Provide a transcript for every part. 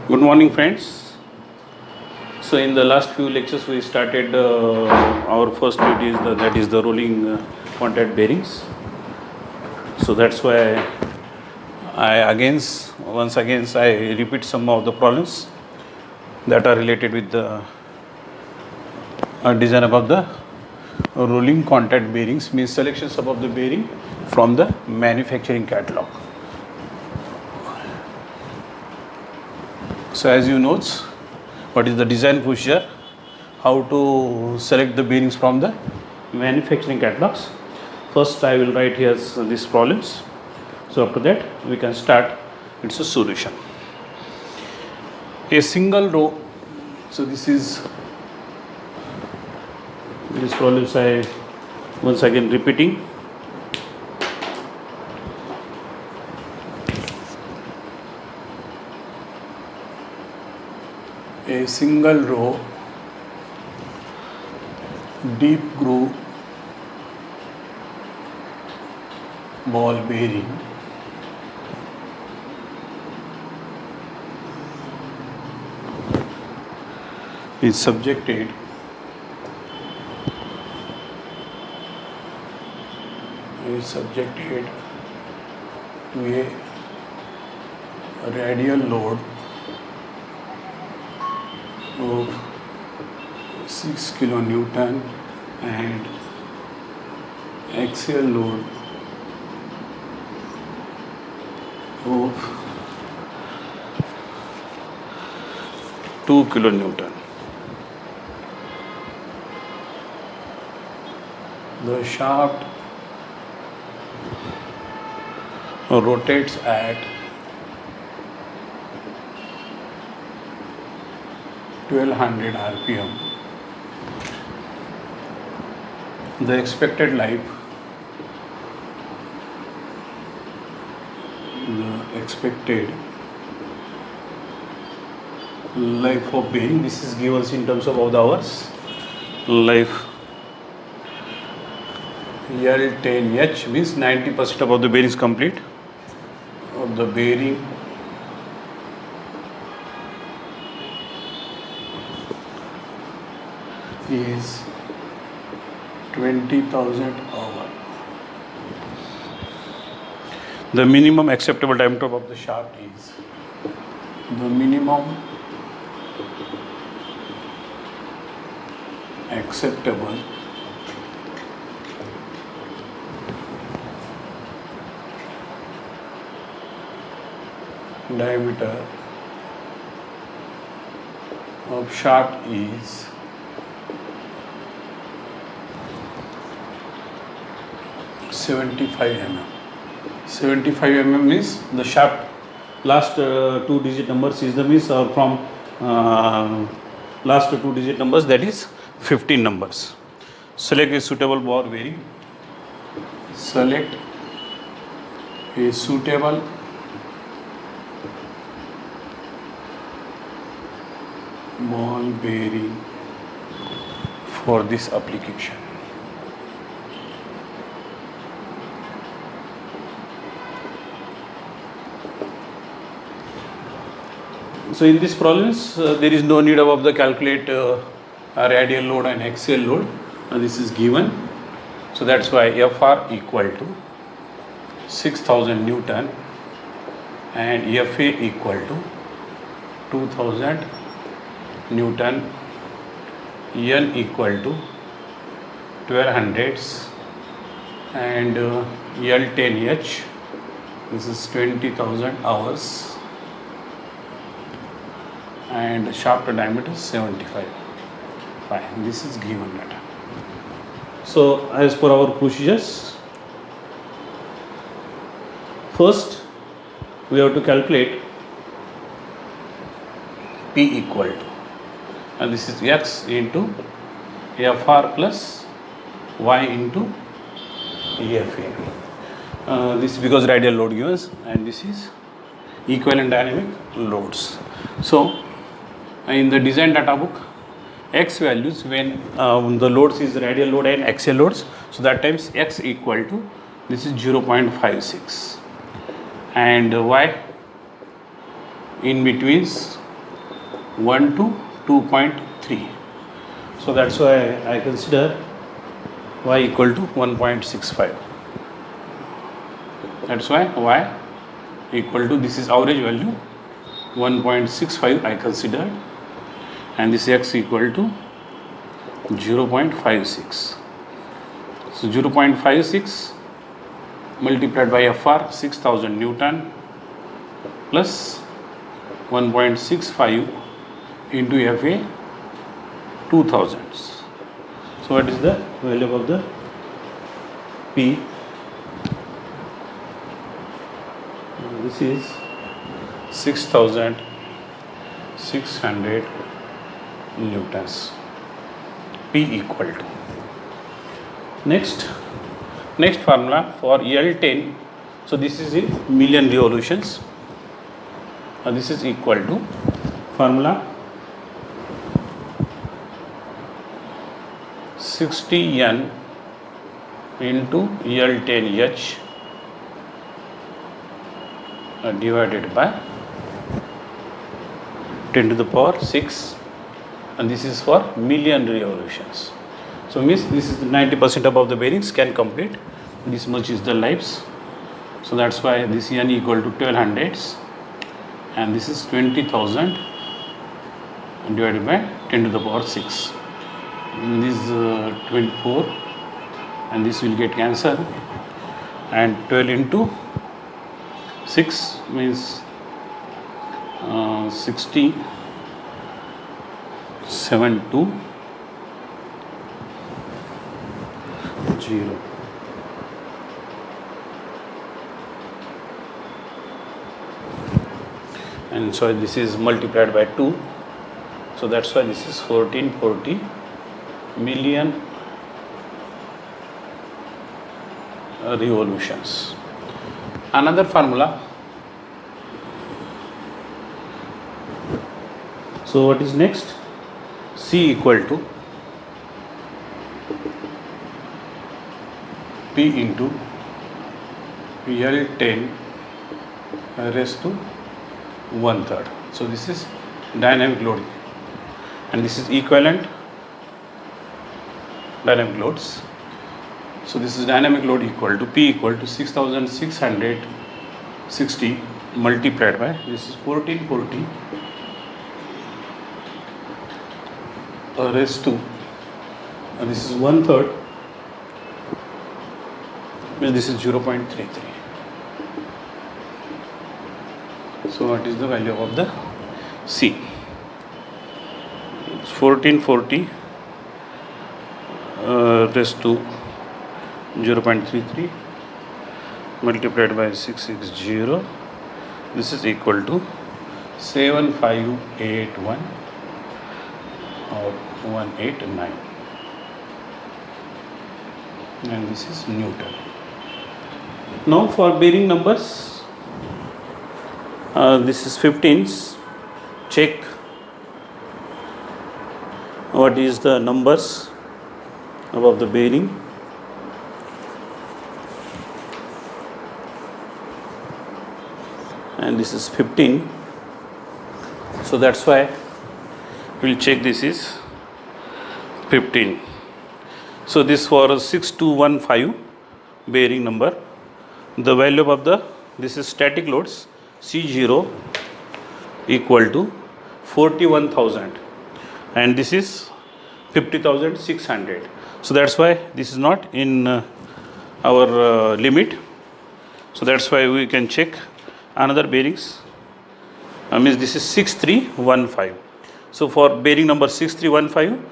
Good morning, friends. So, in the last few lectures, we started our first bit is the rolling contact bearings. So that's why once again I repeat some of the problems that are related with the design of the rolling contact bearings, means selections of the bearing from the manufacturing catalog. So as you know, what is the design procedure, how to select the bearings from the manufacturing catalogs. First I will write here these problems. So after that we can start its a solution. A single row, so these problems I once again repeating. A single row deep groove ball bearing is subjected to a radial load of 6 kilonewton and axial load of 2 kilonewton. The shaft rotates at 1200 rpm. The expected life of bearing, this is given in terms of the hours. Life L10H means 90% of the bearing is complete. Of the bearing is 20,000 hours. The minimum acceptable diameter of the shaft is the minimum acceptable diameter of shaft is 75 mm. 75 mm means the shaft last two digit numbers is the means from last two digit numbers, that is 15 numbers. Select a suitable ball bearing. Select a suitable ball bearing for this application. So in these problems there is no need of the calculate radial load and axial load. This is given, so that's why Fr equal to 6000 Newton and Fa equal to 2000 Newton, N equal to 1200 and L10H, this is 20,000 hours, and shaft diameter 75. Fine, this is given data. So as per our procedures, first we have to calculate P equal to, and this is X into Fr plus Y into Fa. This is because radial load gives, and this is equivalent dynamic loads. So in the design data book, X values when the loads is radial load and axial loads, so that times X equal to, this is 0.56 and Y in between 1 to 2.3. So that's why I consider y equal to 1.65. That's why y equal to, this is average value, 1.65 I considered, and this x equal to 0.56. So 0.56 multiplied by FR 6000 Newton plus 1.65 into FA 2000. So what is the value of the P? This is 6600 newtons. P equal to. Next formula for L10. So this is in million revolutions. This is equal to formula 60N into L10H divided by 10 to the power 6, and this is for million revolutions. So means this is 90% above the bearings can complete. This much is the lives. So that's why this N equal to 1200, and this is 20,000 divided by 10 to the power 6. And this is 24, and this will get cancelled, and 12 into 6 means 60, 7 2 0. And so this is multiplied by 2, so that's why this is 1440 million revolutions. Another formula. So what is next? C equal to P into L10 raised to 1/3. So this is dynamic load, and this is equivalent dynamic loads. So this is dynamic load equal to P equal to 6660 multiplied by, this is 1440 raised to, and this is 1/3, means this is 0.33. So what is the value of the C? It's 1440 raised to 0.33 multiplied by 660. This is equal to 7581 or 189, and this is Newton. Now for bearing numbers, this is 15s. Check what is the numbers above the bearing. And this is 15, so that's why we'll check this is 15. So this for 6215 bearing number, the value of the, this is static loads, C0 equal to 41,000, and this is 50,600. So that's why this is not in our limit. So that's why we can check another bearings. Means this is 6315. So for bearing number 6315,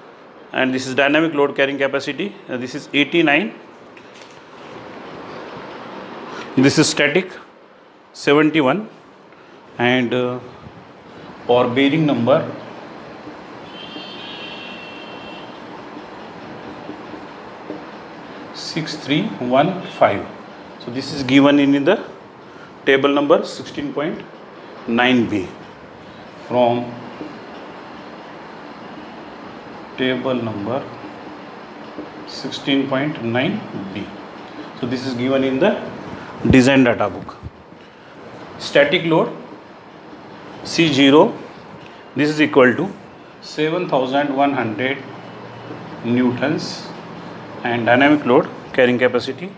and this is dynamic load carrying capacity, this is 89. This is static 71, and for bearing number 6315. So this is given in the table number 16.9b. From table number 16.9b. So this is given in the design data book. Static load C0 This is equal to 7,100 newtons and dynamic load carrying capacity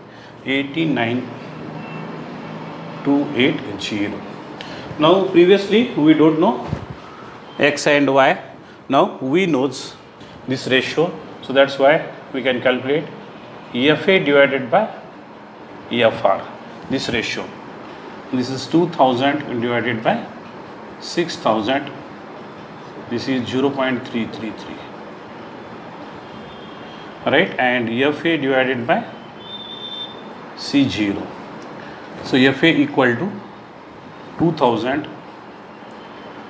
89,280. Now previously we don't know x and y. Now we knows this ratio, so that's why we can calculate FA divided by FR, this ratio. This is 2000 divided by 6000, this is 0.333, right, and FA divided by C0. So FA equal to 2000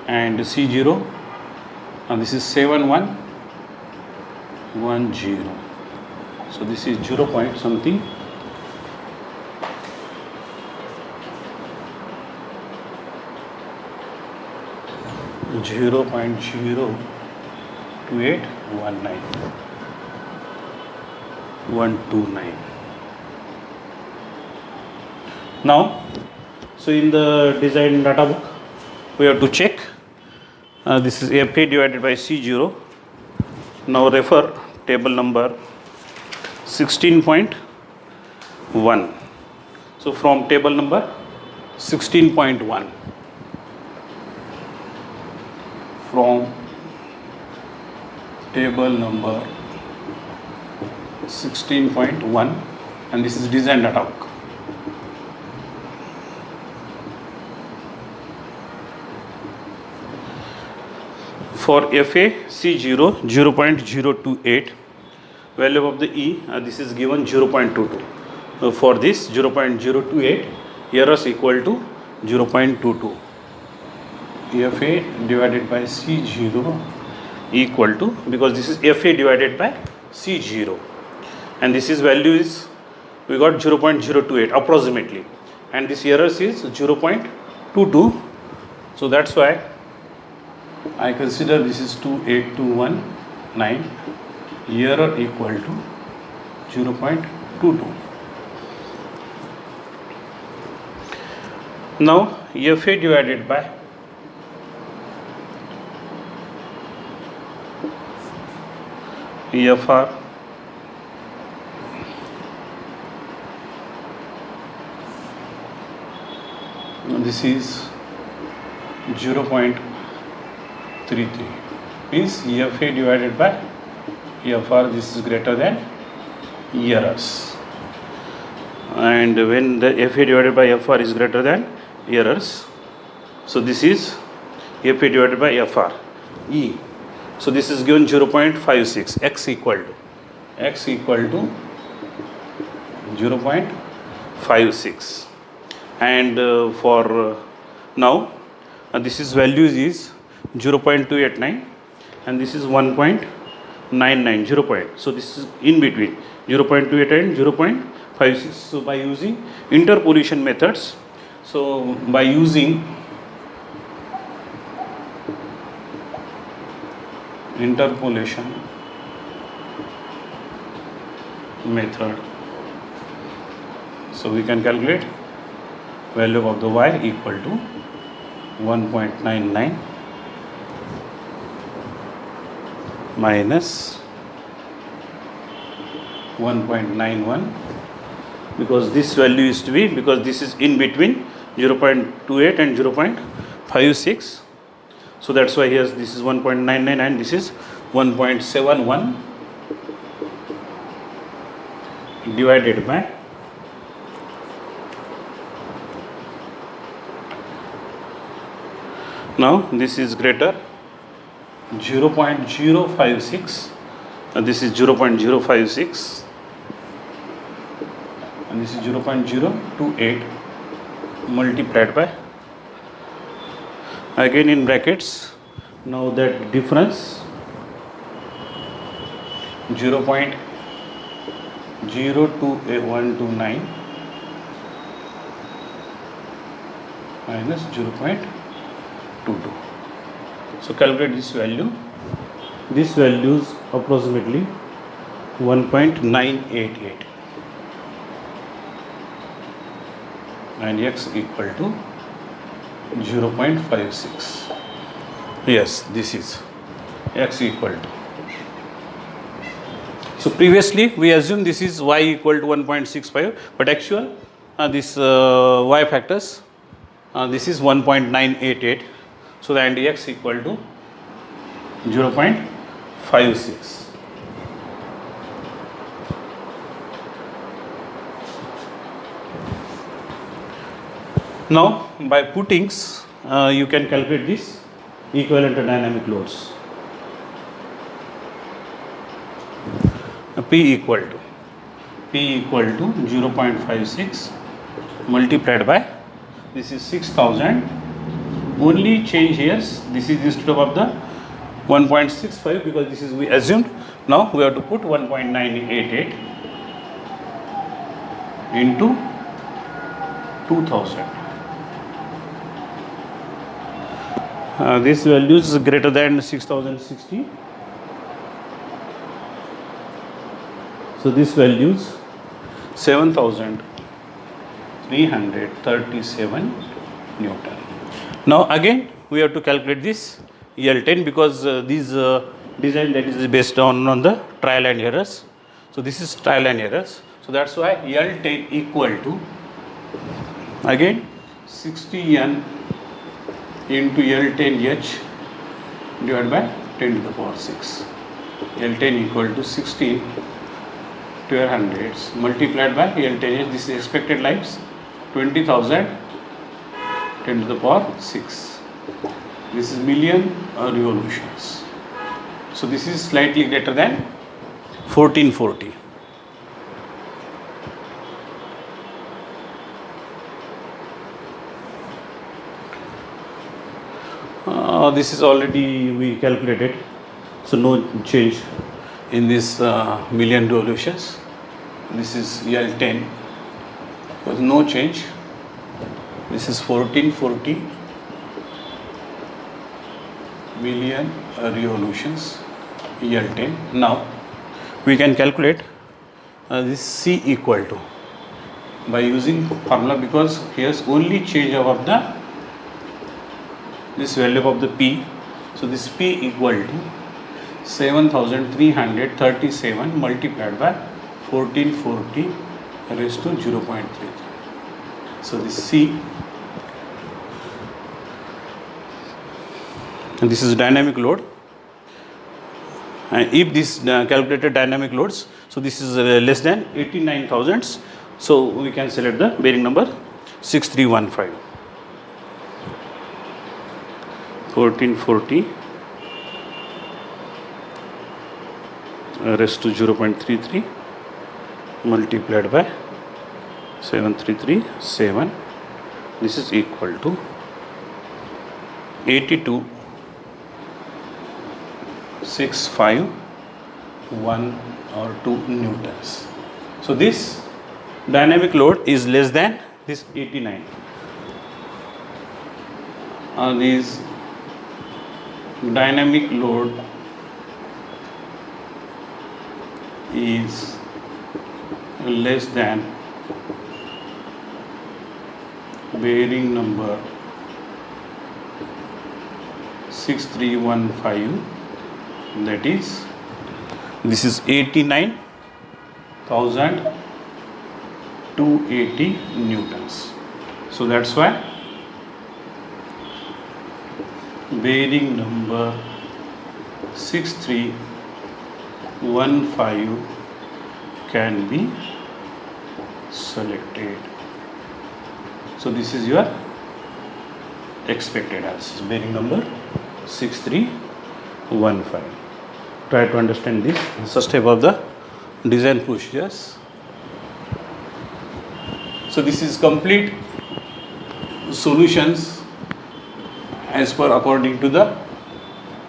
and C0, and this is 7110. So this is 0 point something. Zero point 0.02819 Now, so in the design data book, we have to check. This is FA divided by C0. Now refer table number 16.1. So from table number 16.1. From table number 16.1, and this is design data book. For FA C0 0.028, value of the E, this is given 0.22. For this 0.028, errors equal to 0.22. FA divided by C0 equal to, because this is FA divided by C0, and this is value is, we got 0.028 approximately, and this errors is 0.22. So that's why I consider this is 28219, error equal to 0.22. Now FA divided by FR, this is 0.33, means FA divided by FR, this is greater than errors, and when the FA divided by FR is greater than errors, so this is FA divided by FR E. So this is given 0.56, x equal to 0.56, and for now this is values is 0.289 and this is 1.99, 0 point. So this is in between 0.28 and 0.56. So by using interpolation methods, so by using interpolation method, so we can calculate value of the y equal to 1.99 minus 1.91, because this value is to be, because this is in between 0.28 and 0.56. So that's why here this is 1.99 and this is 1.71 divided by now this is greater 0.056 and this is 0.056 and this is 0.028 multiplied by, again in brackets, now that difference 0.02129 minus 0.22. So calculate this value. This value is approximately 1.988 and x equal to 0.56. Yes, this is x equal to. So previously we assumed this is y equal to 1.65, but actual this y factors this is 1.988. So the and x equal to 0.56. Now by puttings you can calculate this equivalent dynamic loads. P equal to 0.56 multiplied by this is 6000. Only change here, this is instead of the 1.65 because this is we assumed. Now we have to put 1.988 into 2000. This value is greater than 6060. So this value is 7337 Newton. Now again we have to calculate this EL10 because this design that is based on the trial and errors. So this is trial and errors. So that's why EL10 equal to again 60N into L10H divided by 10 to the power 6. L10 equal to 16 1200 multiplied by L10H. This is expected lives 20,000 10 to the power 6. This is million revolutions. So this is slightly greater than 1440. This is already we calculated, so no change in this million revolutions. This is L10, with no change. This is 1440 million revolutions L10. Now we can calculate this C equal to by using formula because here's only change of the this value of the P. So this P equal to 7337 multiplied by 1440 raised to 0.33. So this C, and this is dynamic load, and if this calculated dynamic loads, so this is less than 89,000, so we can select the bearing number 6315. 1440 raised to 0.33 multiplied by 7337. This is equal to 82,651 or 2 newtons. So this dynamic load is less than this 89. This dynamic load is less than bearing number 6315, that is this is 89,280 newtons. So that's why bearing number 6315 can be selected. So this is your expected answer, bearing number 6315. Try to understand this first step of the design procedures. So this is complete solutions as per according to the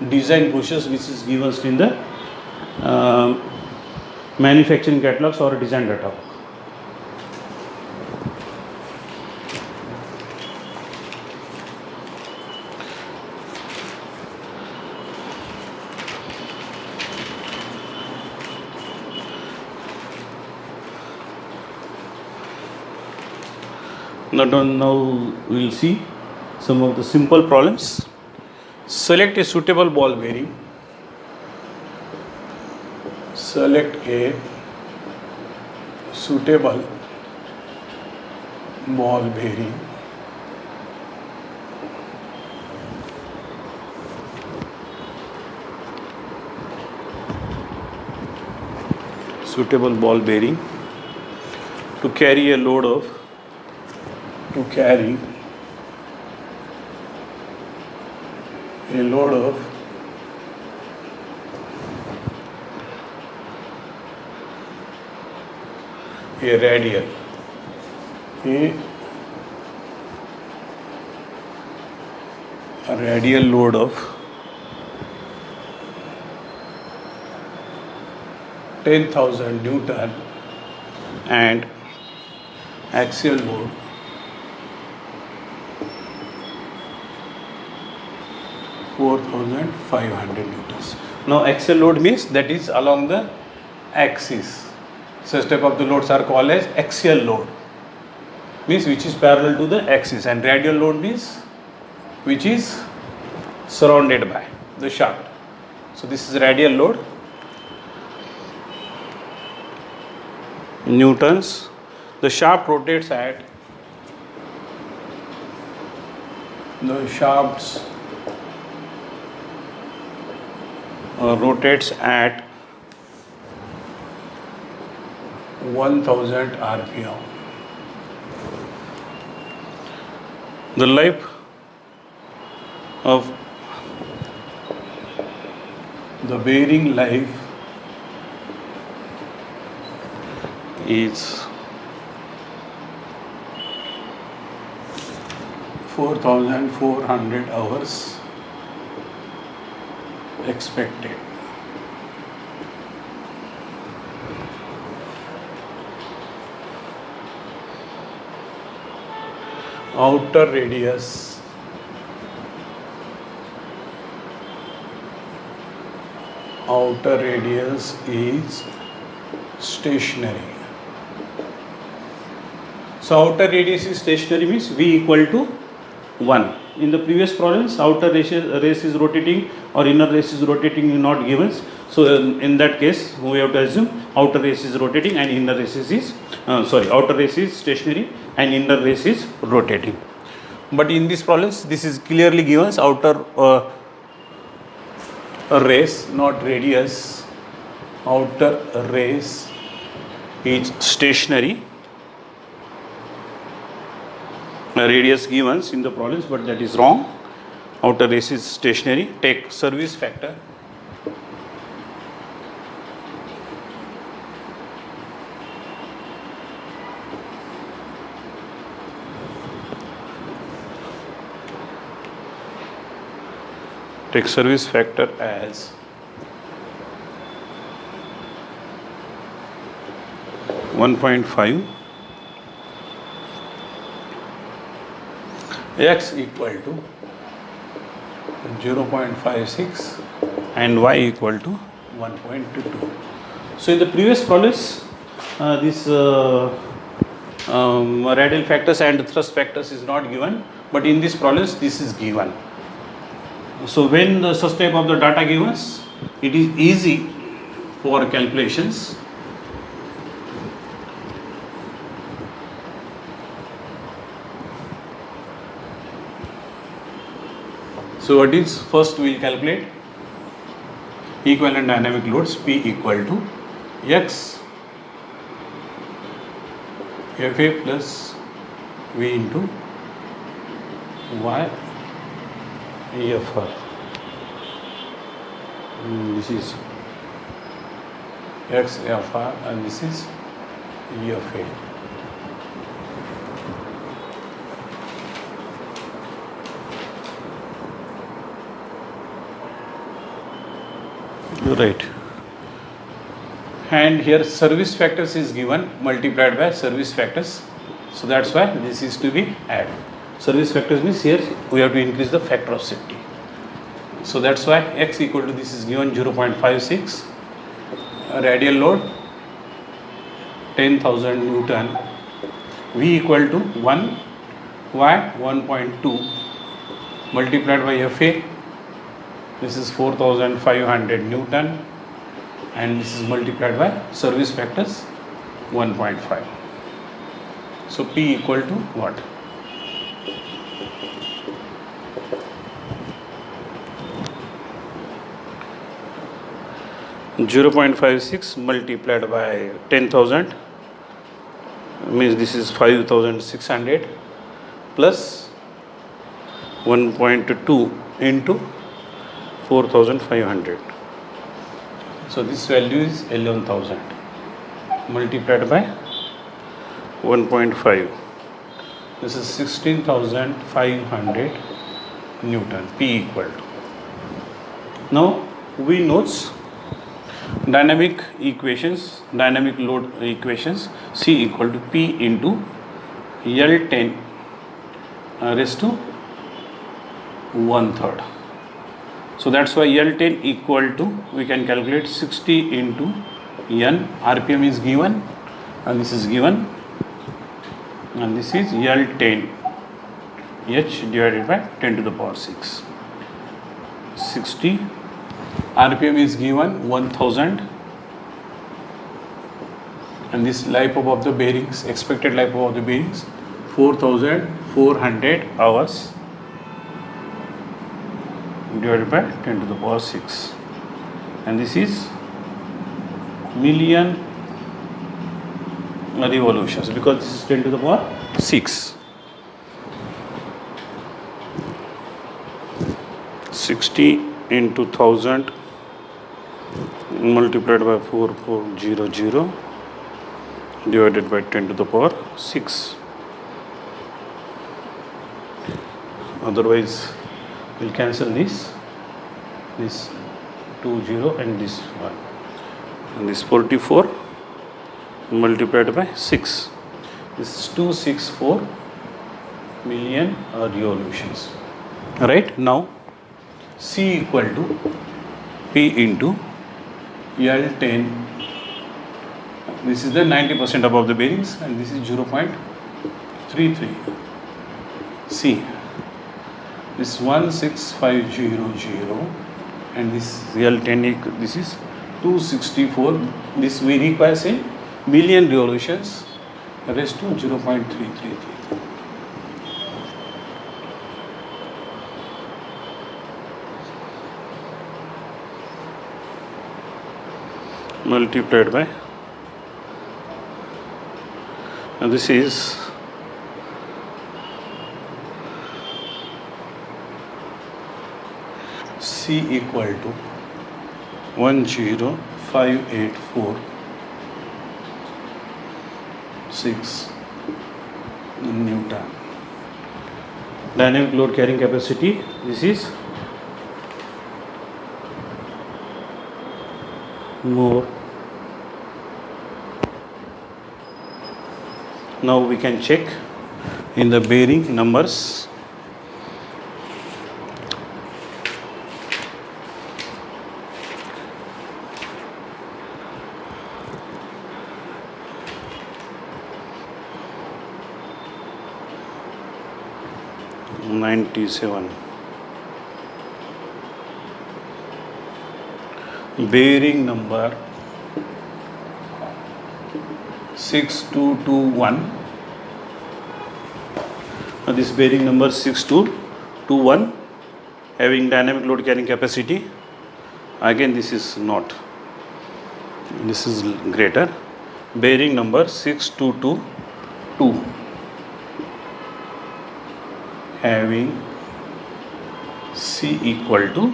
design process which is given in the manufacturing catalogs or design data book. Now we will see some of the simple problems. Select a suitable ball bearing. Select a suitable ball bearing. Suitable ball bearing to carry a load of a radial load of 10,000 Newton and axial load 4,500 newtons. Now axial load means that is along the axis. Such type of the loads are called as axial load, means which is parallel to the axis, and radial load means which is surrounded by the shaft. So this is radial load, newtons. The shaft rotates at rotates at 1000 rpm. The life of the bearing life is 4,400 hours expected. Outer radius is stationary. So outer radius is stationary means V equal to 1. In the previous problems, outer race is rotating or inner race is rotating, not given. So in that case, we have to assume outer race is rotating and inner race is outer race is stationary and inner race is rotating. But in these problems, this is clearly given outer race, not radius. Outer race is stationary. Radius given in the problems, but that is wrong. Outer race is stationary. Take service factor. Take service factor as 1.5. X equal to 0.56 and y equal to 1.22. So in the previous problems, this radial factors and thrust factors is not given, but in this problems this is given. So when the such type of the data given, it is easy for calculations. So what is, first we will calculate equivalent dynamic loads. P equal to X Fa plus V into Y Fr. This is X Fr and this is Fa. Right. And here service factors is given multiplied by service factors. So that's why this is to be added. Service factors means here we have to increase the factor of safety. So that's why X equal to, this is given 0.56, radial load 10,000 Newton, V equal to 1, Y 1.2 multiplied by Fa This is 4500 Newton, and this is multiplied by service factors 1.5. So P equal to what? 0.56 multiplied by 10,000 means this is 5,600 plus 1.2 into 4,500. So this value is 11,000 multiplied by 1.5. This is 16,500 Newton. P equal to. Now we notes dynamic equations, dynamic load equations. C equal to P into L10 raised to 1/3. So that's why L10 equal to, we can calculate 60 into N. RPM is given and this is given, and this is L10 H divided by 10 to the power 6. 60. RPM is given 1000, and this life of the bearings, expected life of the bearings 4400 hours divided by 10 to the power 6, and this is million revolutions because this is 10 to the power 6. 60 into 1000 multiplied by 4400 divided by 10 to the power 6. Otherwise we'll cancel this 20 and this 1, and this 44 multiplied by 6. This is 264 million revolutions. Right, now C equal to P into L10. This is the 90% above the bearings, and this is 0.33. C. This 16500, and this L10, this is 264. This we require say million revolutions raised to 0.333. Multiplied by, and this is C equal to 10584.6 Newton. Dynamic load carrying capacity, this is more. Now we can check in the bearing numbers. Bearing number 6221. This bearing number 6221 having dynamic load carrying capacity. Again this is not, this is greater. Bearing number 6222 having C equal to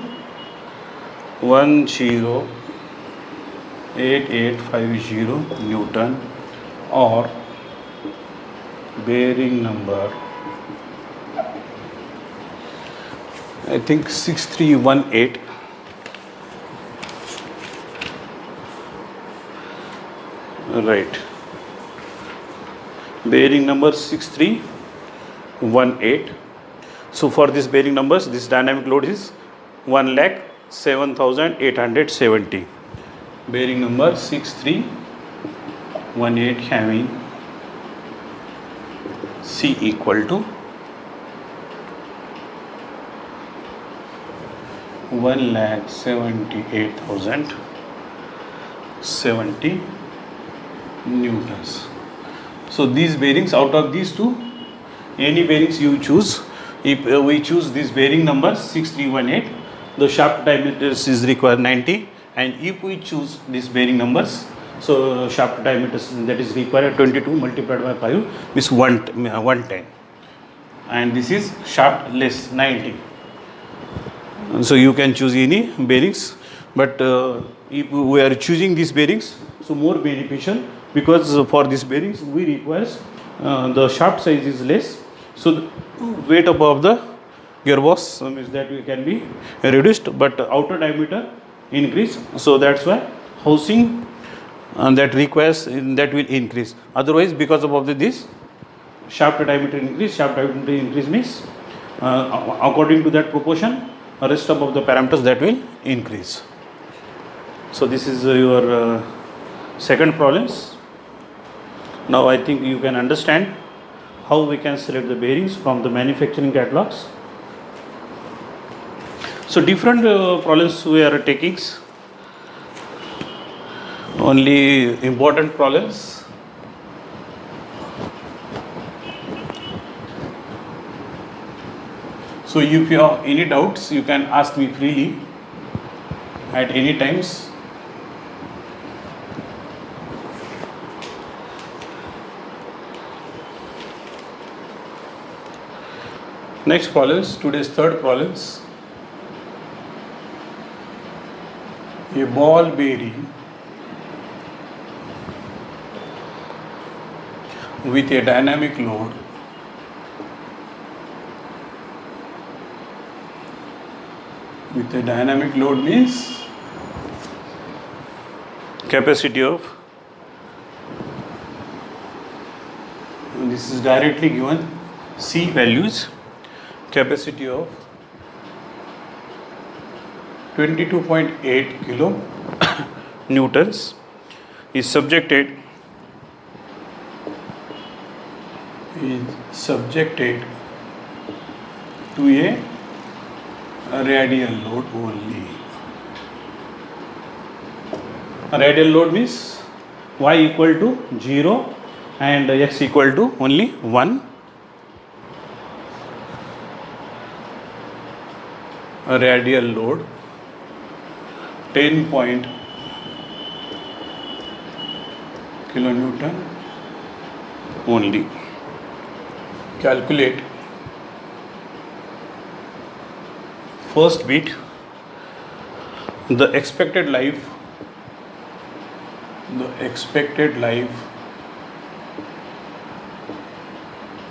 108850 Newton, or bearing number I think 6318. Right, bearing number 6318. So for this bearing numbers, this dynamic load is 1,07,870. Bearing number 6318 having C equal to 1,78,070 newtons. So these bearings, out of these two, any bearings you choose. If we choose this bearing number 6318, the shaft diameter is required 90, and if we choose this bearing numbers, so shaft diameter that is required 22 multiplied by 5 is 110, and this is shaft less 90. So you can choose any bearings, but if we are choosing these bearings, so more beneficial, because for these bearings we require the shaft size is less, so the weight above the gearbox means that we can be reduced, but outer diameter increase. So that's why housing that requires that will increase. Otherwise, because of this shaft diameter increase means according to that proportion, rest of the parameters that will increase. So this is your second problems. Now I think you can understand how we can select the bearings from the manufacturing catalogs. So different problems we are taking, only important problems. So if you have any doubts, you can ask me freely at any times. Next problems, today's third problems. A ball bearing with a dynamic load means capacity of, this is directly given, C values, capacity of 22.8 kilo newtons is subjected to a radial load only. Radial load means y equal to 0 and x equal to only 1. A radial load 10 kilonewton only. Calculate first bit, the expected life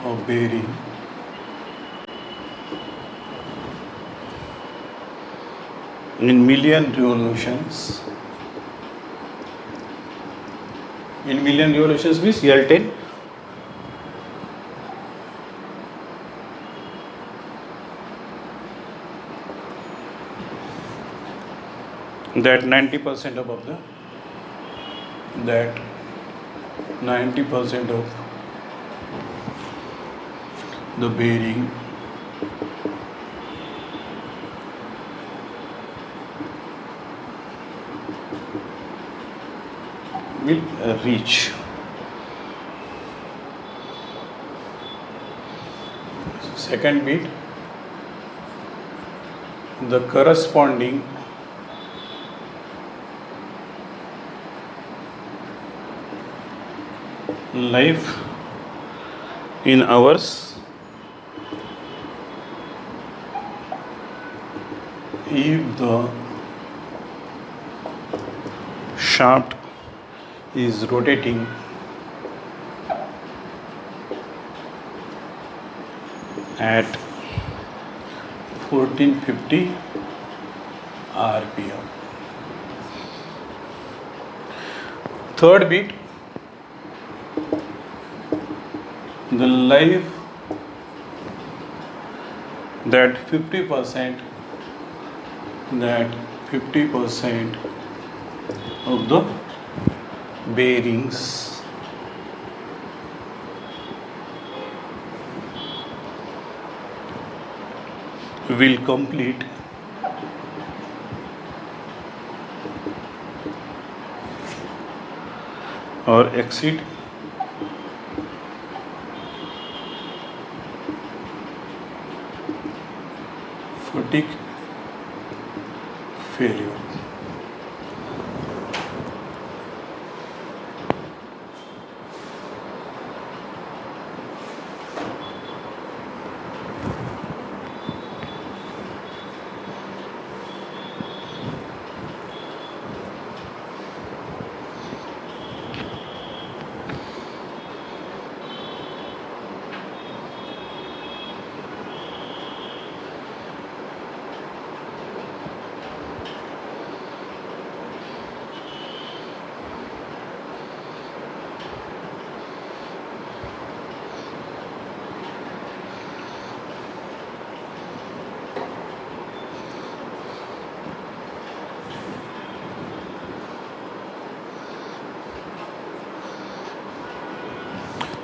of bearing in million revolutions. In million revolutions means L10. That 90% above the, that 90% of the bearing will reach. Second bit, the corresponding life in hours if the shaft is rotating at 1450 rpm. Third bit, the life that 50% of the bearings will complete or exit fatigue failure.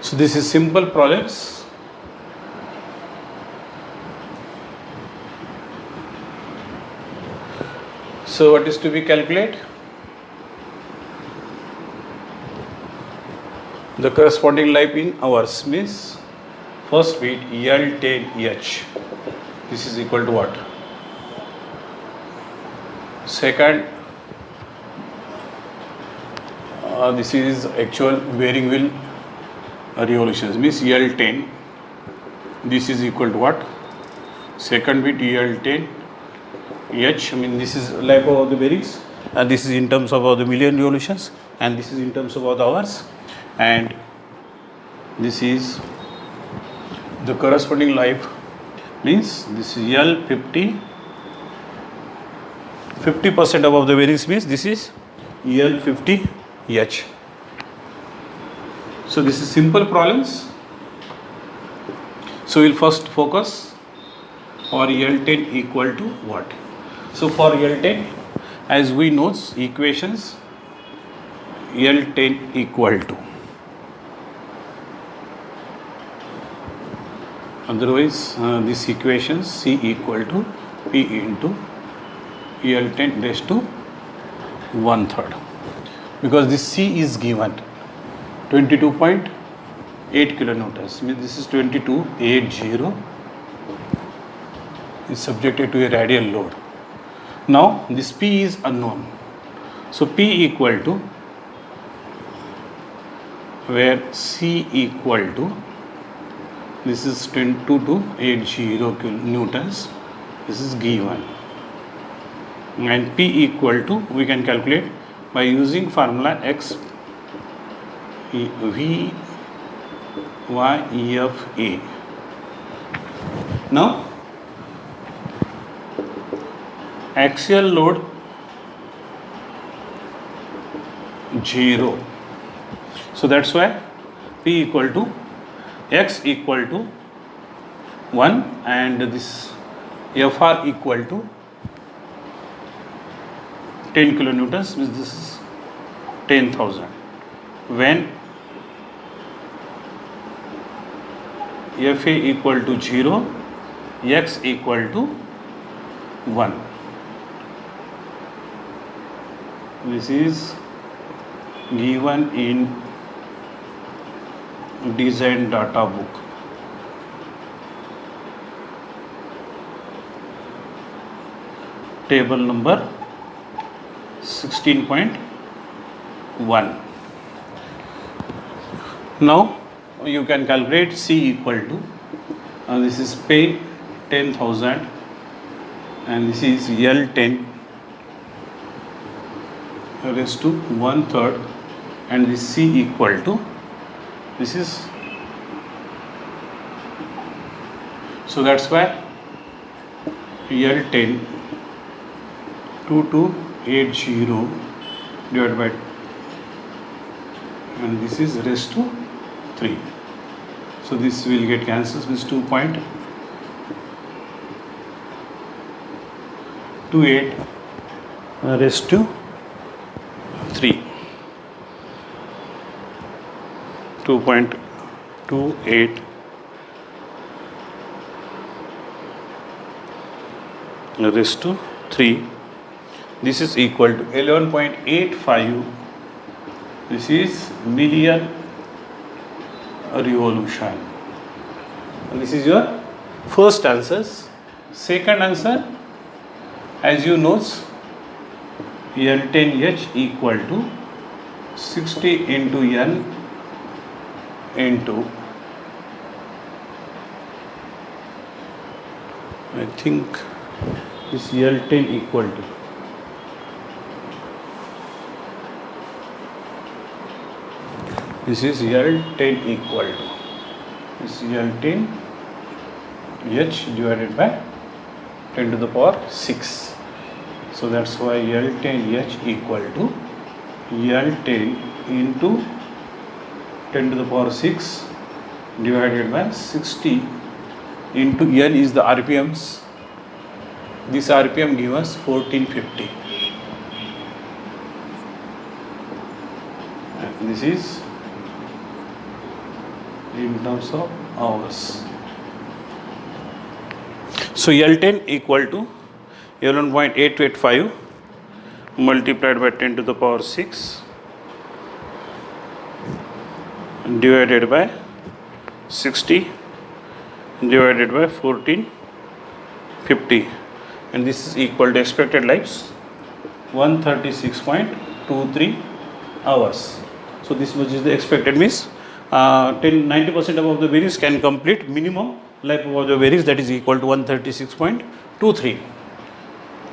So this is simple projects. So what is to be calculated? The corresponding life in hours means first bit L10H. This is equal to what? Second, this is actual bearing wheel revolutions means L10. This is equal to what? Second bit L10H. I mean this is life of the bearings, and this is in terms of the million revolutions, and this is in terms of the hours, and this is the corresponding life means this is L50. 50% above the bearings means this is L50H. So this is simple problems. So we'll first focus for L10 equal to what? So for L10, as we know equations, L10 equal to, otherwise this equation C equal to P into L10 raised to 1/3, because this C is given 22.8 kilonewtons, means this is 2280 is subjected to a radial load. Now this P is unknown, so P equal to, where C equal to, this is 2280 kilonewtons, this is given, and P equal to we can calculate by using formula X V Y E F A. Now axial load 0, so that's why P equal to X equal to 1, and this FR equal to 10 kilonewtons, means this is 10,000. When FA equal to 0, X equal to 1. This is given in design data book. Table number 16.1. Now you can calculate C equal to, this is pay 10,000, and this is L10 raised to 1/3, and this C equal to, this is, so that's why L10 2280 divided by, and this is raised to 3, so this will get cancelled, means 2.28 raised to 3, 2.28 raised to 3. This is equal to 11.85 This is million revolution. And this is your first answer. Second answer, as you know, L10H equal to 60 into N into, I think this L10 equal to, this is L10 equal to, this L10 H divided by 10 to the power 6. So that's why L10H equal to L10 into 10 to the power 6 divided by 60 into N is the RPMs. This RPM gives us 1450. And this is in terms of hours. So L10 equal to 11.885 multiplied by 10 to the power 6 divided by 60 divided by 1450, and this is equal to expected lives 136.23 hours. So this much is the expected, means 90% above the bearings can complete minimum life of the bearings, that is equal to 136.23.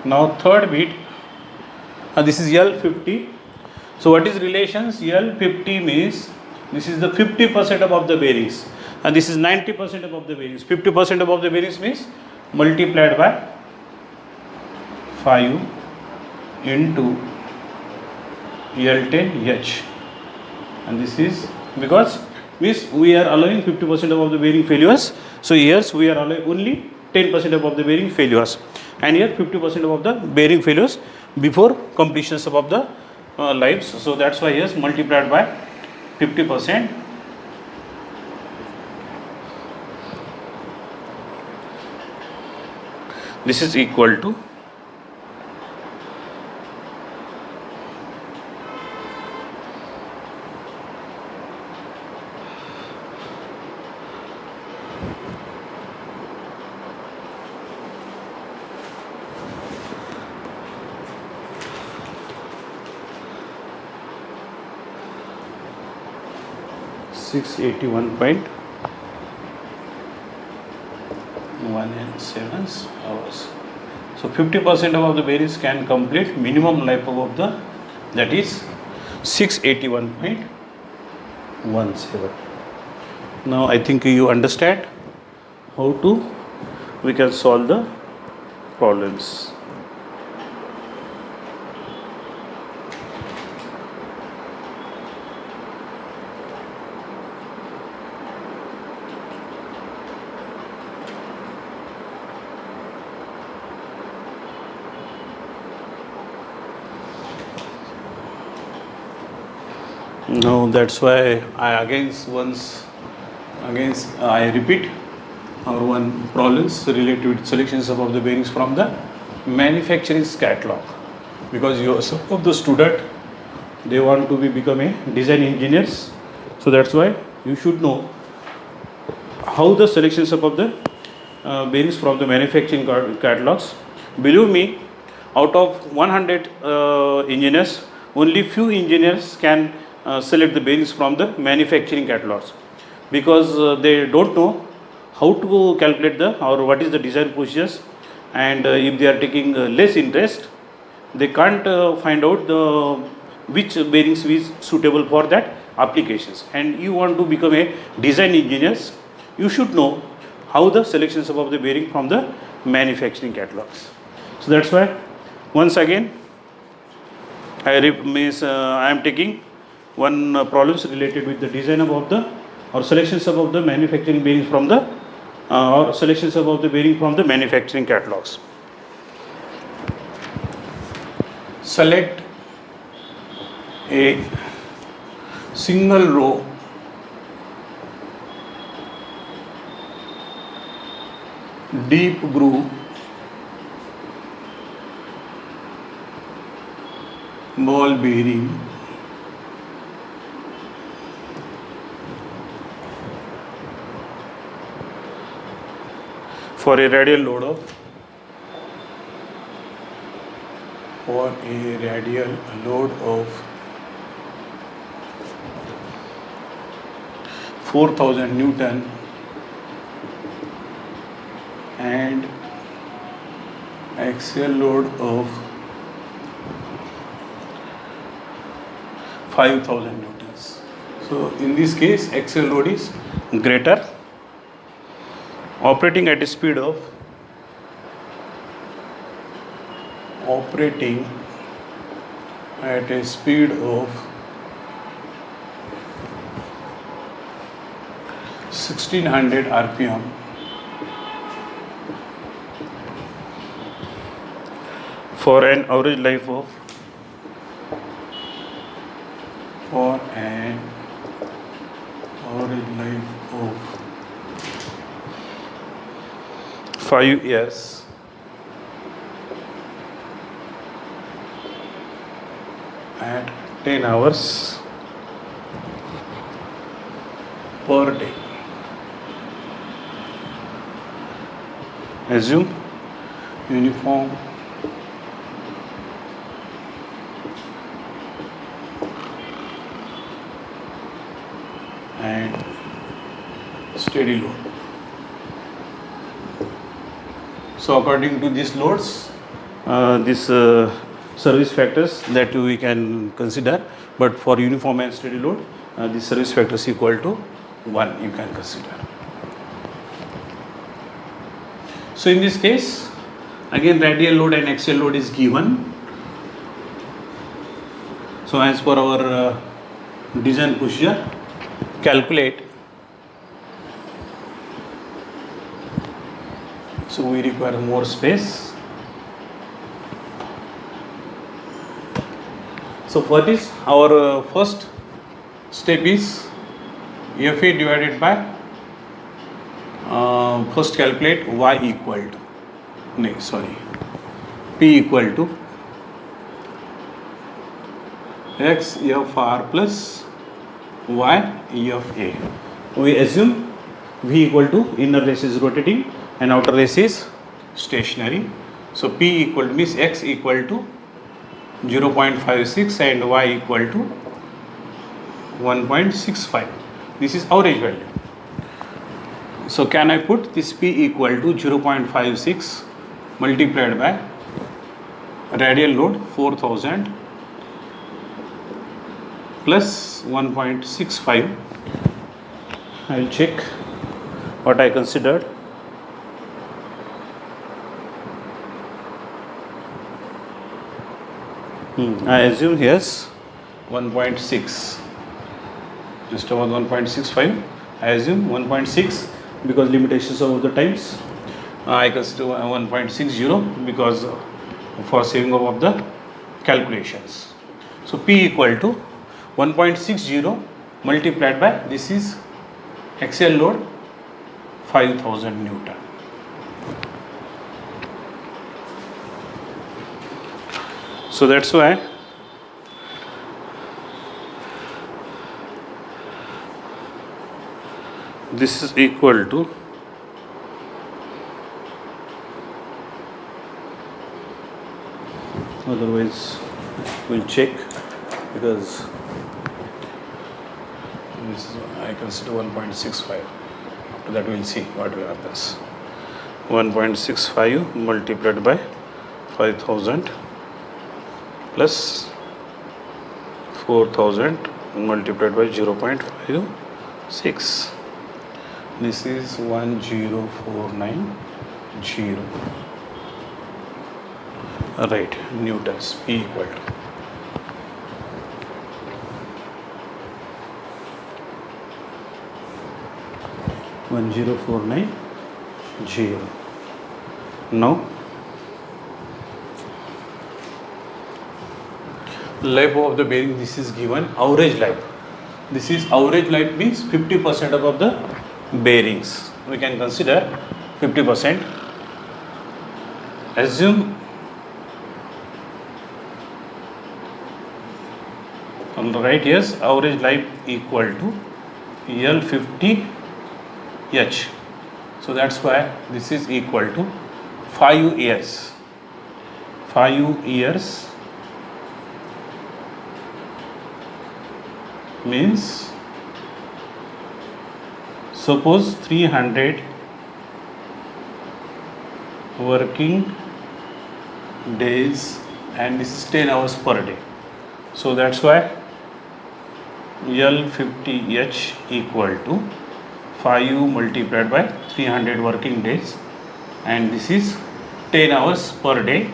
Now third bit, this is L50. So what is relations? L50 means this is the 50% above the bearings and this is 90% above the bearings. 50% above the bearings means multiplied by 5 into L10H, and this is because means we are allowing 50% above the bearing failures. So here we are allowing only 10% above the bearing failures, and here 50% above the bearing failures before completions above the lives. So that's why here multiplied by 50%. This is equal to 681.17 hours. So 50% above the bearings can complete minimum life above the, that is 681.17. Now I think you understand how to we can solve the problems. No, that's why I I repeat our one problems related with selections of the bearings from the manufacturing catalog, because some of the student they want to become a design engineers. So that's why you should know how the selections of the bearings from the manufacturing catalogs. Believe me, out of 100 engineers, only few engineers can select the bearings from the manufacturing catalogs, because they don't know how to calculate the or what is the design procedures, and if they are taking less interest, they can't find out the which bearings is suitable for that applications. And you want to become a design engineers, you should know how the selections of the bearing from the manufacturing catalogs. So that's why once again I am taking one problems related with the design of the or selections of the manufacturing bearings from the or selections of the bearing from the manufacturing catalogs. Select a single row deep groove ball bearing for a radial load of 4000 Newton and axial load of 5000 newtons. So in this case axial load is greater, operating at a speed of 1600 rpm for an average life of 5 years at 10 hours per day. Assume uniform and steady load. So according to these loads, service factors that we can consider, but for uniform and steady load, this service factor is equal to 1 you can consider. So in this case, again radial load and axial load is given. So as per our design procedure, calculate. So we require more space. So for this, our first step is FA divided by first calculate y equal to P equal to x FR plus y FA. We assume V equal to inner race is rotating and outer race is stationary. So P equal to means x equal to 0.56 and y equal to 1.65. This is average value. So can I put this P equal to 0.56 multiplied by radial load 4000 plus 1.65. I will check what I considered. I assume yes 1.6, just about 1.65. I assume 1.6 because limitations of the times. I consider 1.60 because for saving of the calculations. So P equal to 1.60 multiplied by this is axial load 5000 Newton. So that's why this is equal to otherwise we'll check because this is I consider 1.65. After that we'll see what will happen. 1.65 multiplied by 5000 plus 4000 multiplied by 0.56. This is 10490. Right, newtons. P equal to 10490. Now life of the bearing, this is given average life. This is average life means 50% of the bearings. We can consider 50%. Assume on the right, yes, average life equal to L50H. So that's why this is equal to 5 years. 5 years means, suppose 300 working days and this is 10 hours per day. So that's why L50H equal to 5 multiplied by 300 working days and this is 10 hours per day.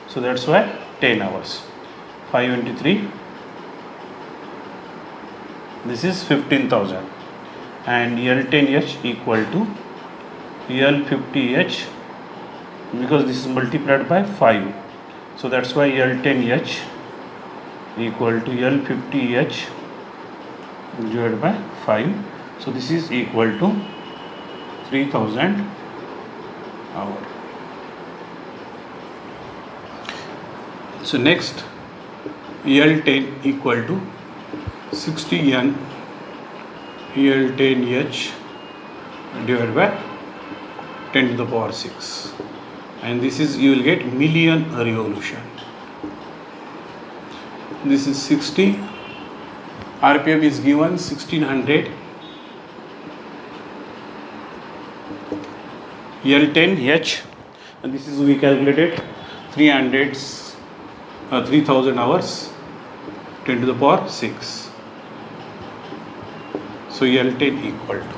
So that's why 10 hours. 5 into 3, this is 15,000 and L10H equal to L50H because this is multiplied by 5. So that's why L10H equal to L50H divided by 5. So this is equal to 3000 hour. So next L10 equal to 60N L10H divided by 10 to the power 6 and this is, you will get million revolution. This is 60, RPM is given 1600, L10H and this is, we calculated 3000 hours, 10 to the power 6. So L10 equal to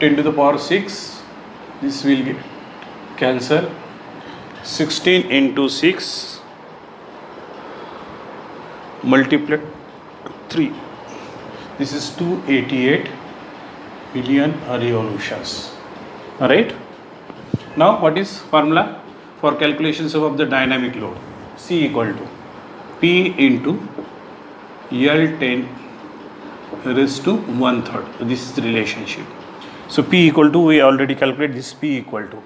10 to the power 6, this will get cancel, 16 into 6 multiplied 3, this is 288 million revolutions. Alright, now what is formula for calculations of the dynamic load? C equal to P into L10 raised to 1/3. This is the relationship. So P equal to, we already calculated this, P equal to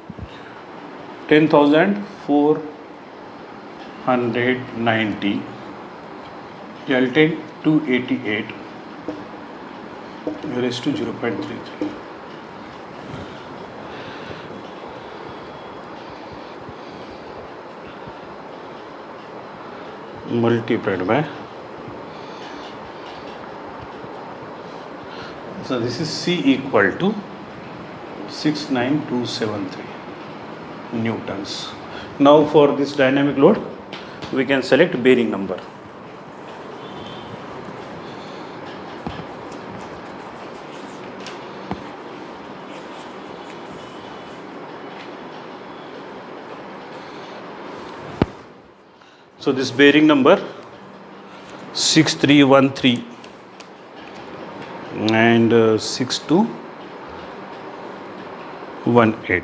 10,490 L10 288 raised to 0.33. Multiplied by, so this is C equal to 69273 newtons. Now for this dynamic load we can select bearing number. So this bearing number 6313 and 6218.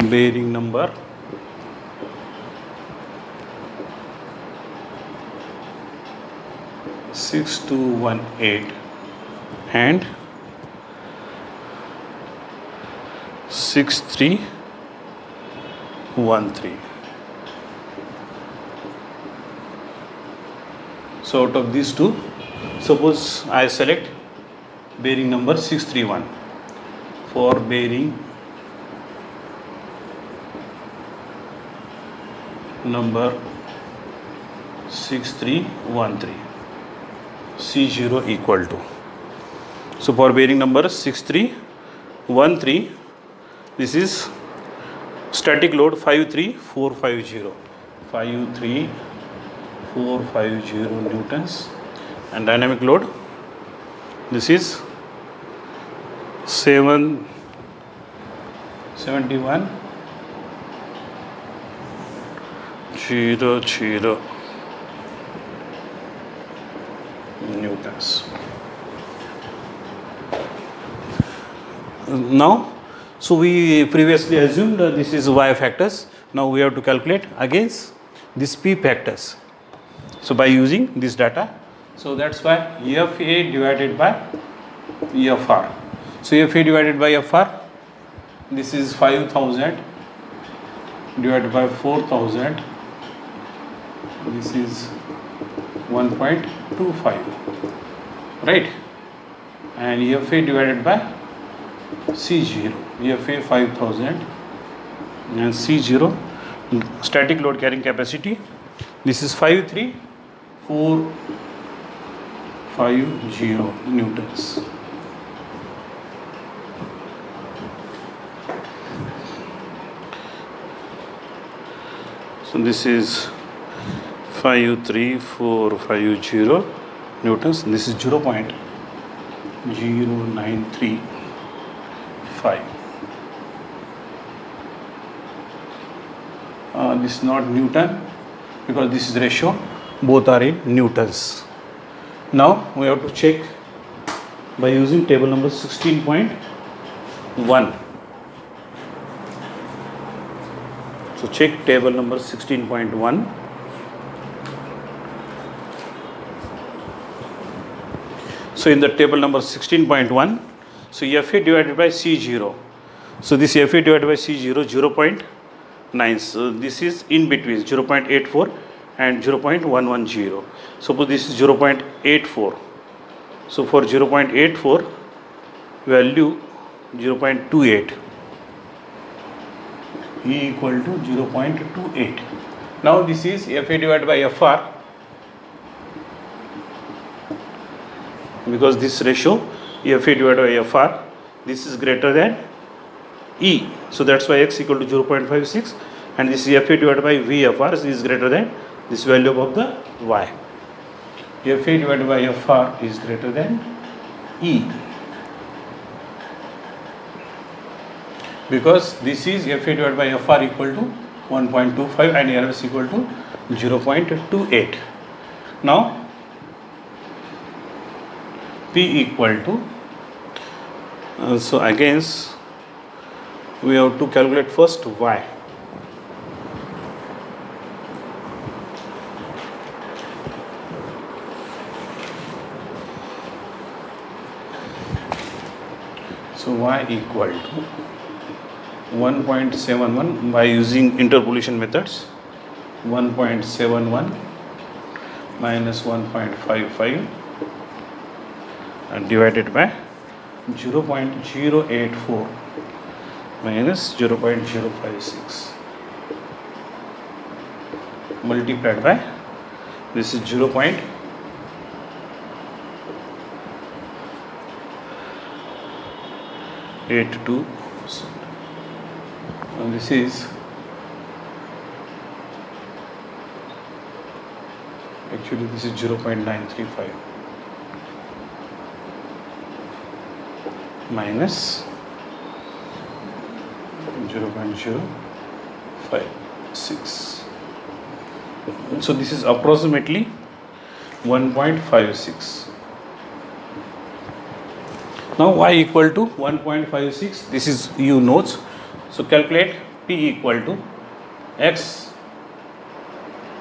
Bearing number 6218 and 6313. So out of these two, suppose I select bearing number 631 for bearing number 6313, C0 equal to, so for bearing number 6313, this is static load 53450, 53450 newtons, and dynamic load, this is 77100 newtons. Now, so we previously assumed this is Y factors. Now we have to calculate against this P factors. So by using this data, so that's why FA divided by FR. So FA divided by FR, this is 5000 divided by 4000, this is 1.25. right? And FA divided by C0, FA 5000 and C0 static load carrying capacity. This is 53450 newtons. So this is 53450 newtons. This is 0.0935. This is not Newton because this is ratio. Both are in newtons. Now we have to check by using table number 16.1. So check table number 16.1. So in the table number 16.1, so FA divided by C0. So this FA divided by C0 0.9. So this is in between 0.84 and 0.110. Suppose this is 0.84. So for 0.84 value 0.28. E equal to 0.28. Now this is FA divided by FR, because this ratio FA divided by FR, this is greater than E. So that's why X equal to 0.56, and this FA divided by VFR is greater than this value of the Y. FA divided by FR is greater than E, because this is FA divided by FR equal to 1.25 and RS equal to 0.28. Now P equal to, so again we have to calculate first Y. So Y equal to 1.71 by using interpolation methods. 1.71 minus 1.55 and divided by 0.084 minus 0.056 multiplied by, this is 0.82. And this is actually this is 0.935 minus 0.056. So this is approximately 1.56. Now Y equal to 1.56. This is you notes. So calculate P equal to X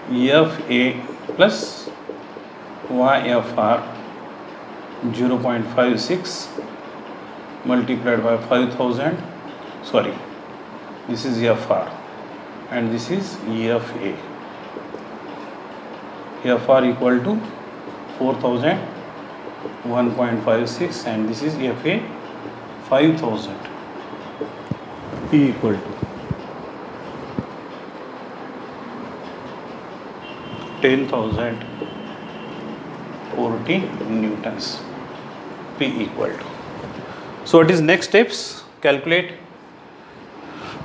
FA plus YFR 0.56 multiplied by 5000. Sorry, this is FR and this is FA. FR equal to 4000, 1.56, and this is FA 5000. P equal to 10,040 newtons. P equal to. So what is next steps? Calculate,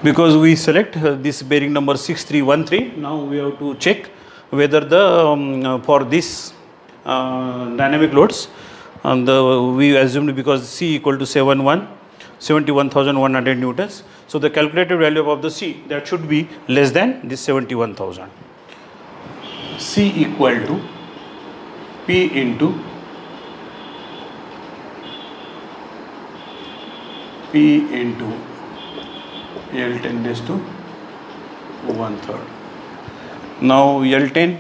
because we select this bearing number 6313. Now we have to check whether the for this dynamic loads, and we assumed because C equal to 71,100 newtons. So the calculated value of the C, that should be less than this 71,000. C equal to P into L10 raised to 1/3. Now L10,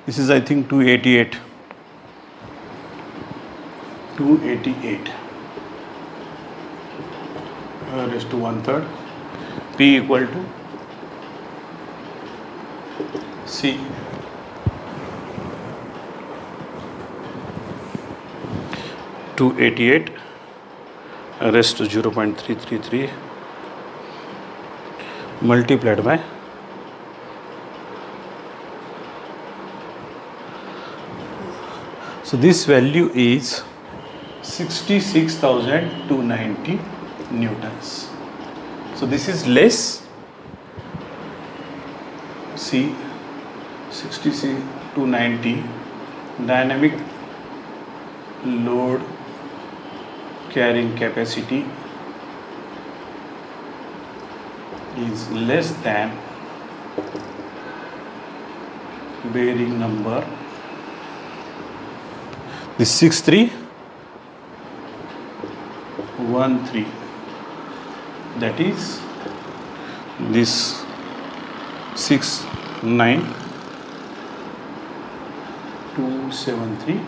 this is I think 288 raised to 1/3. P equal to C 288 rest 0.333 multiplied by so this value is 66,290 newtons. So this is less. See 66,290 dynamic load carrying capacity is less than bearing number this 6313, that is this 69273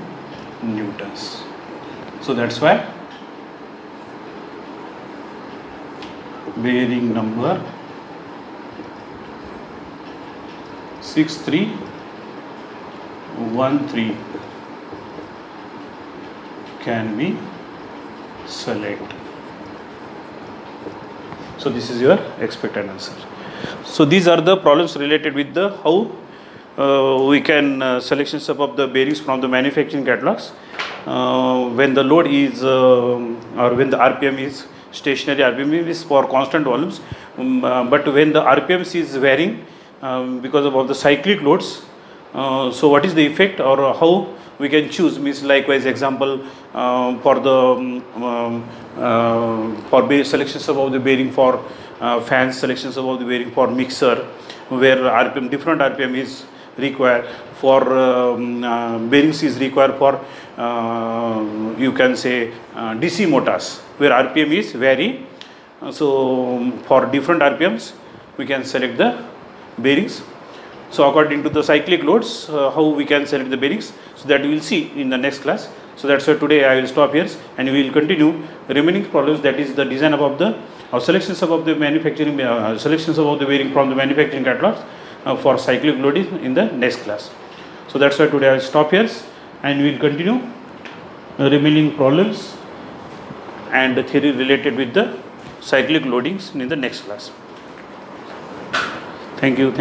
newtons. So that's why bearing number 6313 can be selected. So this is your expected answer. So these are the problems related with the how we can selections of the bearings from the manufacturing catalogs when the load is or when the RPM is stationary. RPM is for constant volumes, but when the RPMs is varying because of all the cyclic loads, so what is the effect or how we can choose, means likewise example for the selections of the bearing for fans, selections of the bearing for mixer, where RPM different RPM is required for bearings is required for you can say DC motors where RPM is vary. So for different RPMs we can select the bearings. So according to the cyclic loads, how we can select the bearings, so that we will see in the next class. So that's why today I will stop here and we will continue remaining problems, that is the design above the or selections above the manufacturing selections above the bearing from the manufacturing catalogs for cyclic loading in the next class. So that's why today I will stop here and we will continue remaining problems and the theory related with the cyclic loadings in the next class. Thank you.